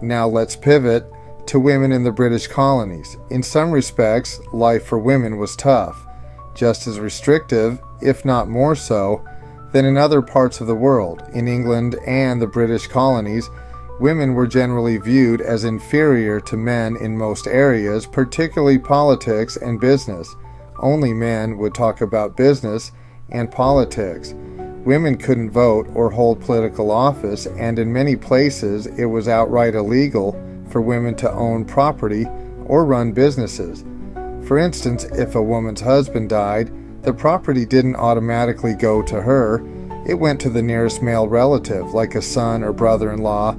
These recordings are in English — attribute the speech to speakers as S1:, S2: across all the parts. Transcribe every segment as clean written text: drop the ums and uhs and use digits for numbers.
S1: Now let's pivot to women in the British colonies. In some respects, life for women was tough, just as restrictive, if not more so, than in other parts of the world. In England and the British colonies, women were generally viewed as inferior to men in most areas, particularly politics and business. Only men would talk about business and politics. Women couldn't vote or hold political office, and in many places it was outright illegal for women to own property or run businesses. For instance, if a woman's husband died, the property didn't automatically go to her. It went to the nearest male relative, like a son or brother-in-law.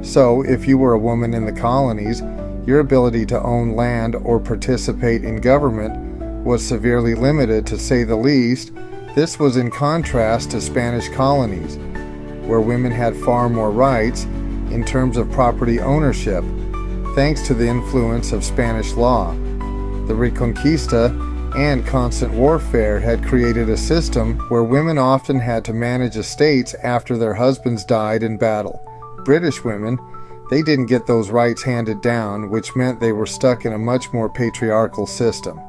S1: So, if you were a woman in the colonies, your ability to own land or participate in government was severely limited, to say the least. This was in contrast to Spanish colonies, where women had far more rights in terms of property ownership, thanks to the influence of Spanish law. The Reconquista and constant warfare had created a system where women often had to manage estates after their husbands died in battle. British women, they didn't get those rights handed down, which meant they were stuck in a much more patriarchal system.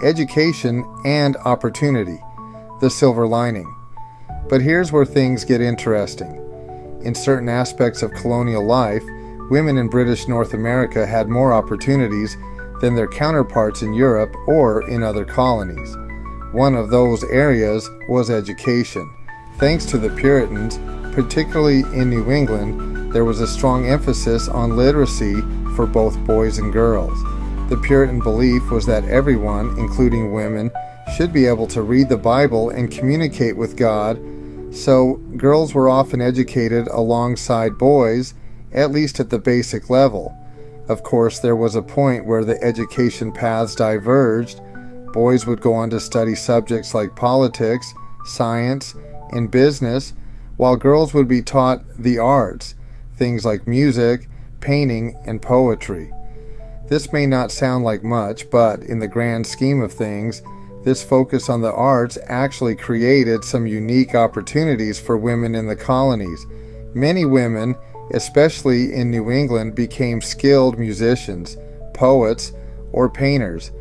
S1: Education and opportunity, the silver lining. But here's where things get interesting. In certain aspects of colonial life, women in British North America had more opportunities than their counterparts in Europe or in other colonies. One of those areas was education. Thanks to the Puritans, particularly in New England, there was a strong emphasis on literacy for both boys and girls. The Puritan belief was that everyone, including women, should be able to read the Bible and communicate with God, so girls were often educated alongside boys, at least at the basic level. Of course, there was a point where the education paths diverged. Boys would go on to study subjects like politics, science, and business, while girls would be taught the arts, things like music, painting, and poetry. This may not sound like much, but in the grand scheme of things, this focus on the arts actually created some unique opportunities for women in the colonies. Many women, especially in New England, became skilled musicians, poets, or painters.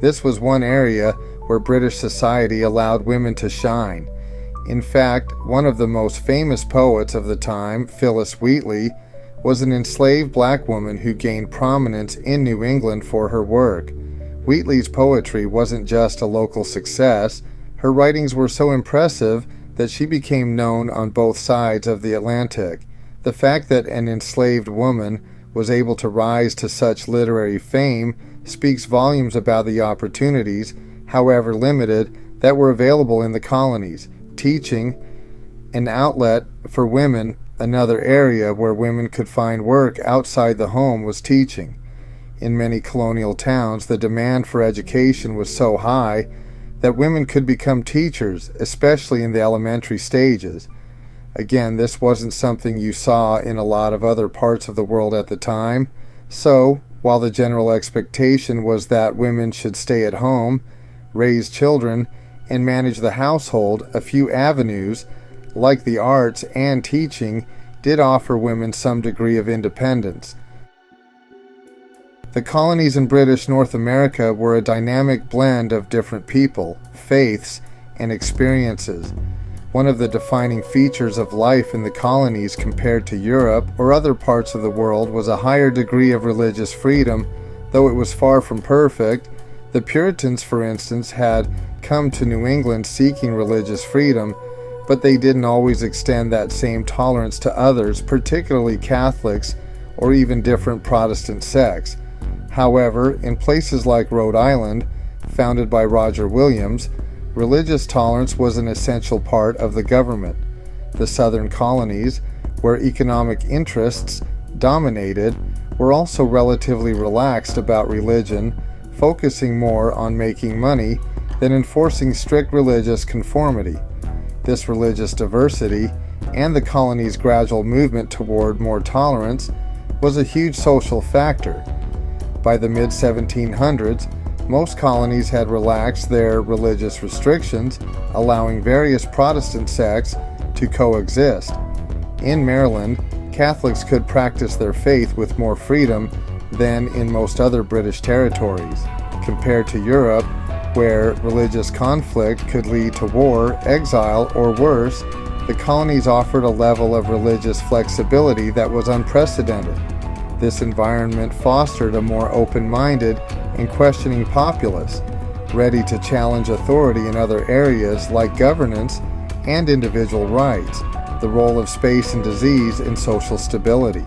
S1: This was one area where British society allowed women to shine. In fact, one of the most famous poets of the time, Phyllis Wheatley, was an enslaved black woman who gained prominence in New England for her work. Wheatley's poetry wasn't just a local success. Her writings were so impressive that she became known on both sides of the Atlantic. The fact that an enslaved woman was able to rise to such literary fame speaks volumes about the opportunities, however limited, that were available in the colonies. Teaching, an outlet for women, another area where women could find work outside the home, was teaching. In many colonial towns, the demand for education was so high that women could become teachers, especially in the elementary stages. Again, this wasn't something you saw in a lot of other parts of the world at the time. So, while the general expectation was that women should stay at home, raise children, and manage the household, a few avenues, like the arts and teaching, did offer women some degree of independence. The colonies in British North America were a dynamic blend of different people, faiths, and experiences. One of the defining features of life in the colonies compared to Europe or other parts of the world was a higher degree of religious freedom, though it was far from perfect. The Puritans, for instance, had come to New England seeking religious freedom, but they didn't always extend that same tolerance to others, particularly Catholics or even different Protestant sects. However, in places like Rhode Island, founded by Roger Williams, religious tolerance was an essential part of the government. The southern colonies, where economic interests dominated, were also relatively relaxed about religion, focusing more on making money than enforcing strict religious conformity. This religious diversity, and the colony's gradual movement toward more tolerance, was a huge social factor. By the mid-1700s, most colonies had relaxed their religious restrictions, allowing various Protestant sects to coexist. In Maryland, Catholics could practice their faith with more freedom than in most other British territories, compared to Europe, where religious conflict could lead to war, exile, or worse. The colonies offered a level of religious flexibility that was unprecedented. This environment fostered a more open-minded and questioning populace, ready to challenge authority in other areas like governance and individual rights, the role of space and disease in social stability.